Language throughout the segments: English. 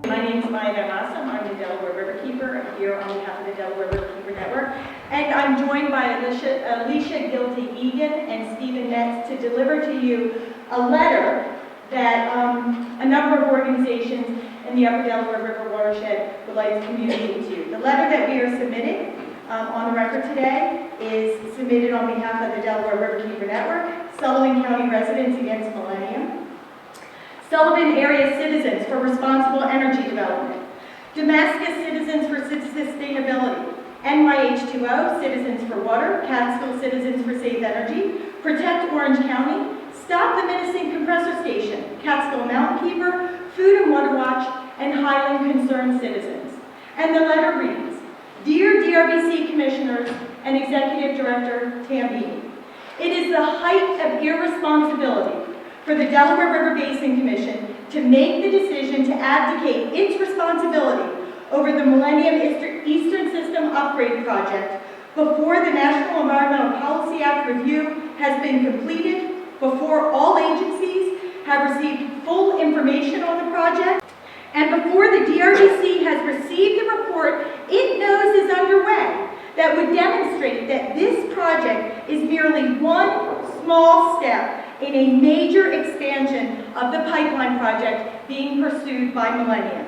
My name is Rossum. I'm the Delaware Riverkeeper. I'm here on behalf of the Delaware Riverkeeper Network. And I'm joined by Alycia, Egan, and Stephen Metz to deliver to you a letter that a number of organizations in the Upper Delaware River watershed would like to communicate to you. The letter that we are submitting on the record today is submitted on behalf of the Delaware Riverkeeper Network, Sullivan County Residents Against Millennium, Sullivan Area Citizens for Responsible Energy Development, Damascus Citizens for Sustainability, NYH2O Citizens for Water, Catskill Citizens for Safe Energy, Protect Orange County, Stop the Menacing Compressor Station, Catskill Mountain Keeper, Food and Water Watch, and Highland Concerned Citizens. And the letter reads, Dear DRBC Commissioners and Executive Director Tambini, it is the height of irresponsibility for the Delaware River Basin Commission to make the decision to abdicate its responsibility over the Millennium Eastern System Upgrade Project before the National Environmental Policy Act review has been completed, before all agencies have received full information on the project, and before the DRBC has received the report it knows is underway that would demonstrate that this project is merely one small step in a major expansion of the pipeline project being pursued by Millennium.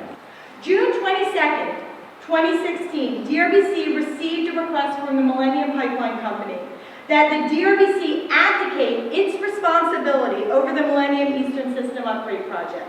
June 22nd, 2016, DRBC received a request from the Millennium Pipeline Company that the DRBC abdicate its responsibility over the Millennium Eastern System Upgrade Project.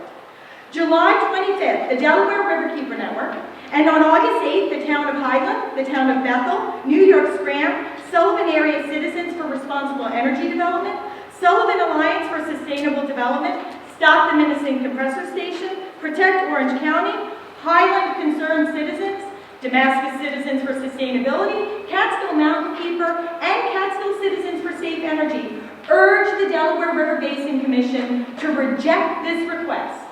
July 25th, the Delaware Riverkeeper Network, and on August 8th, the town of Highland, the town of Bethel, New York Scram, Sullivan Area Citizens for Responsible Energy Development, Sullivan Alliance for Sustainable Development, Stop the Menacing Compressor Station, Protect Orange County, Highland Concerned Citizens, Damascus Citizens for Sustainability, Catskill Mountain Keeper, and Catskill Citizens for Safe Energy urge the Delaware River Basin Commission to reject this request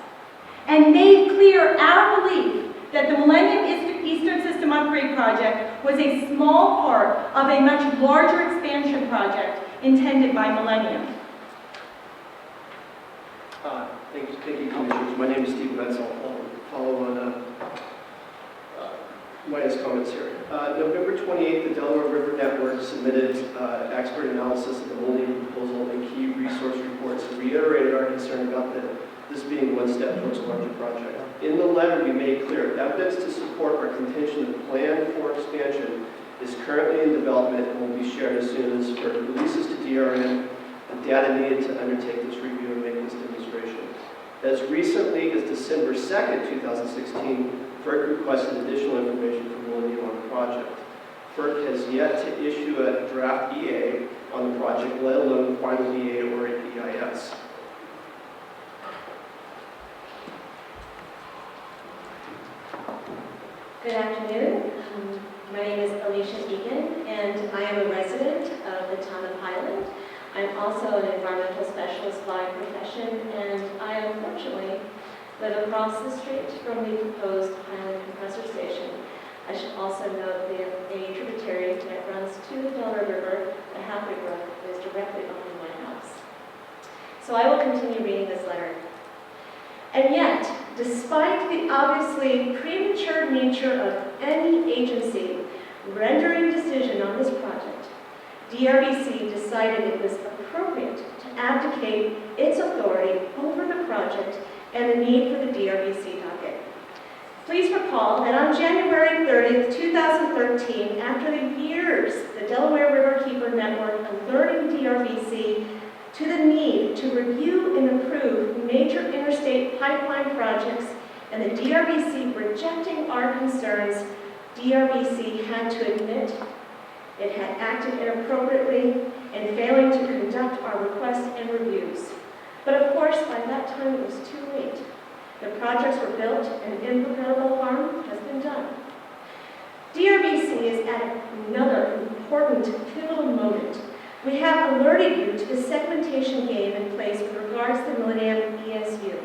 and made clear our belief that the Millennium Eastern System Upgrade Project was a small part of a much larger expansion project intended by Millennium. Thank you, Commissioners. My name is Steve Metz. I'll follow on Maya's comments here. November 28th, the Delaware River Network submitted expert analysis of the Millennium proposal and key resource reports and reiterated our concern about this being one step towards a larger project. In the letter, we made clear evidence to support our contention that the plan for expansion is currently in development and will be shared as soon as FERC releases to DRN the data needed to undertake this review and make this demonstration. As recently as December 2nd, 2016, FERC requested additional information from Millennium on the project. FERC has yet to issue a draft EA on the project, let alone final EA or an EIS. Good afternoon. My name is Alycia Egan, and I am a resident of the town of Highland. I'm also an environmental specialist by profession, and I unfortunately live across the street from the proposed Highland compressor station. I should also note that a tributary that runs to the Delaware River, the Happy Brook, is directly behind my house. So I will continue reading this letter. And yet, despite the obviously premature nature of any agency rendering decision on this project, DRBC decided it was appropriate to abdicate its authority over the project and the need for the DRBC docket. Please recall that on January 30th, 2013, after the years the Delaware Riverkeeper Network alerting DRBC to the need to review and approve major interstate pipeline projects and the DRBC rejecting our concerns, DRBC had to admit it had acted inappropriately in failing to conduct our requests and reviews. But of course, by that time it was too late. The projects were built and irreparable harm has been done. DRBC is at another important pivotal moment. We have alerted you to the segmentation game in place with regards to the Millennium ESU.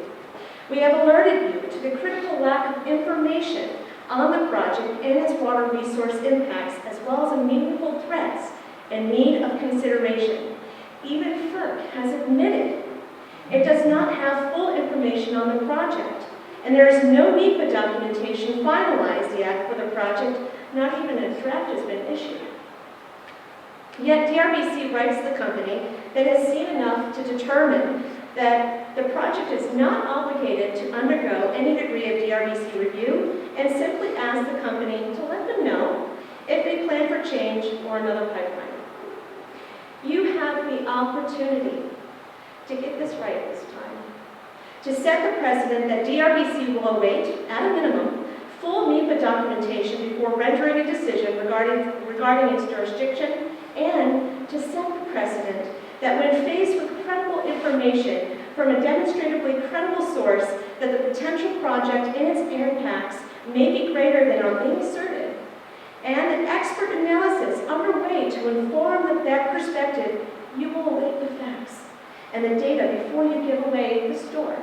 We have alerted you to the critical lack of information on the project and its water resource impacts, as well as meaningful threats and need of consideration. Even FERC has admitted it does not have full information on the project, and there is no NEPA documentation finalized yet for the project, not even a draft has been issued. Yet DRBC writes the company that has seen enough to determine that the project is not obligated to undergo any degree of DRBC review and simply asks the company to let them know if they plan for change or another pipeline. You have the opportunity to get this right this time, to set the precedent that DRBC will await, at a minimum, full NEPA documentation before rendering a decision regarding its jurisdiction, and to set the precedent that when faced with credible information from a demonstrably credible source that the potential project and its impacts may be greater than are being asserted, and an expert analysis underway to inform that perspective, you will await the facts and the data before you give away the store,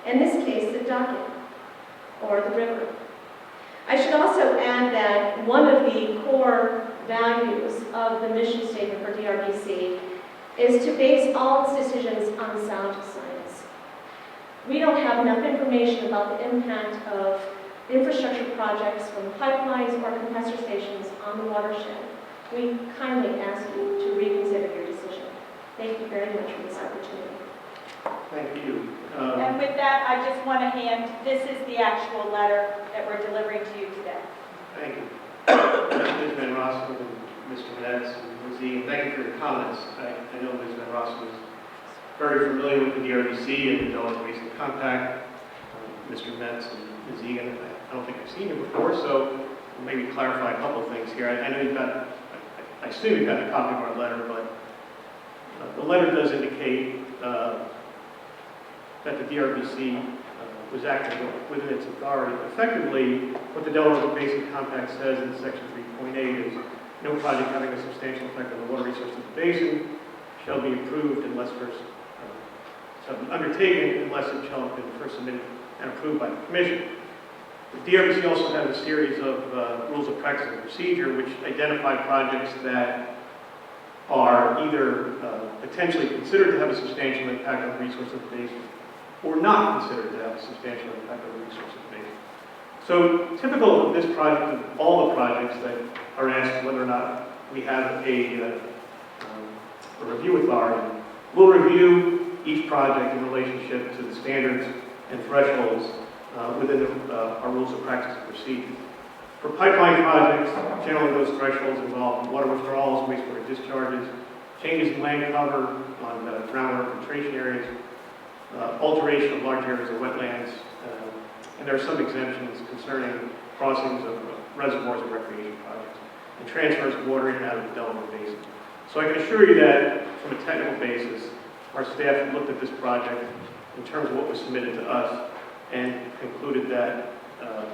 in this case, the docket or the river. I should also add that one of the core values of the mission statement for DRBC is to base all its decisions on sound science. We don't have enough information about the impact of infrastructure projects from pipelines or compressor stations on the watershed. We kindly ask you to reconsider your decision. Thank you very much for this opportunity. Thank you. And with that, I just want to hand, this is the actual letter that we're delivering to you today. Thank you. Ms. Van Rossum and Mr. Metz and Ms. Egan, thank you for your comments. I know Ms. Van Rossum is very familiar with the DRBC and the Delaware Basin Compact. Mr. Metz and Ms. Egan, I don't think I've seen you before, so maybe clarify a couple of things here. I know you've got, I assume you've got a copy of our letter, but the letter does indicate that the DRBC was acting within its authority. Effectively, what the Delaware Basin Compact says in section 3.8 is no project having a substantial effect on the water resources of the basin shall be approved unless first shall be undertaken unless it shall have been first submitted and approved by the Commission. The DRBC also has a series of rules of practice and procedure which identify projects that are either potentially considered to have a substantial impact on the resources of the basin or not considered to have a substantial impact on the resources of the basin. So typical of this project, of all the projects that are asked whether or not we have a review authority, we'll review each project in relationship to the standards and thresholds within our rules of practice and procedure. For pipeline projects, generally those thresholds involve water withdrawals, wastewater discharges, changes in land cover on groundwater filtration areas, alteration of large areas of wetlands, and there are some exemptions concerning crossings of reservoirs and recreation projects, and transfers of water in and out of the Delaware Basin. So I can assure you that from a technical basis, our staff looked at this project in terms of what was submitted to us and concluded that,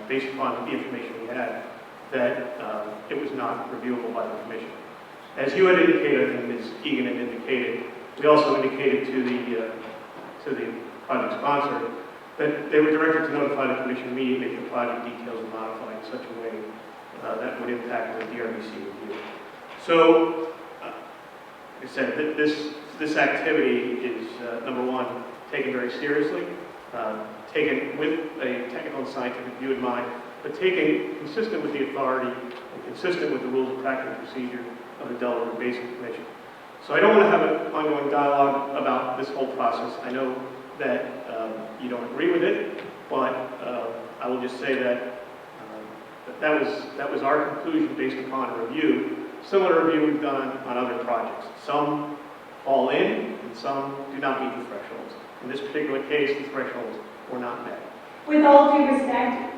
based upon the information we had, that it was not reviewable by the Commission. As you had indicated, and Ms. Egan had indicated, we also indicated to the project sponsor that they were directed to notify the Commission immediately if the project details were modified in such a way that would impact the DRBC review. So, like I said, this activity is, number one, taken very seriously, taken with a technical and scientific view in mind, but taken consistent with the authority and consistent with the rules of practice and procedure of the Delaware Basin Commission. So I don't want to have an ongoing dialogue about this whole process. I know that you don't agree with it, but I will just say that that was our conclusion based upon a review, similar review we've done on other projects. Some fall in, and some do not meet the thresholds. In this particular case, the thresholds were not met. With all due respect,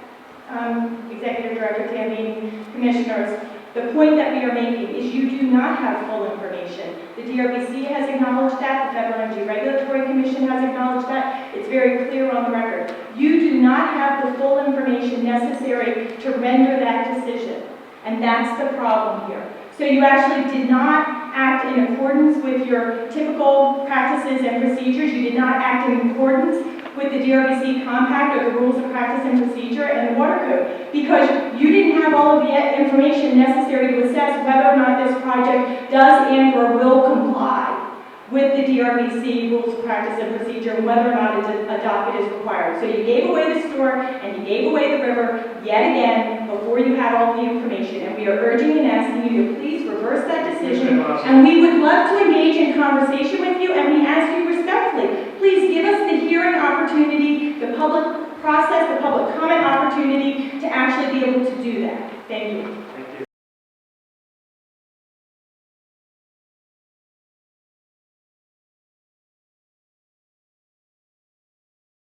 Executive Director Tambini, Commissioners, the point that we are making is you do not have full information. The DRBC has acknowledged that, the Federal Energy Regulatory Commission has acknowledged that. It's very clear on the record. You do not have the full information necessary to render that decision, and that's the problem here. So you actually did not act in accordance with your typical practices and procedures. You did not act in accordance with the DRBC compact or the rules of practice and procedure and the water code, because you didn't have all of the information necessary to assess whether or not this project does and or will comply with the DRBC rules of practice and procedure, whether or not a docket is required. So you gave away the store and you gave away the river yet again before you had all the information. And we are urging and asking you to please reverse that decision. And we would love to engage in conversation with you, and we ask you respectfully, please give us the hearing opportunity, the public process, the public comment opportunity to actually be able to do that. Thank you. Thank you.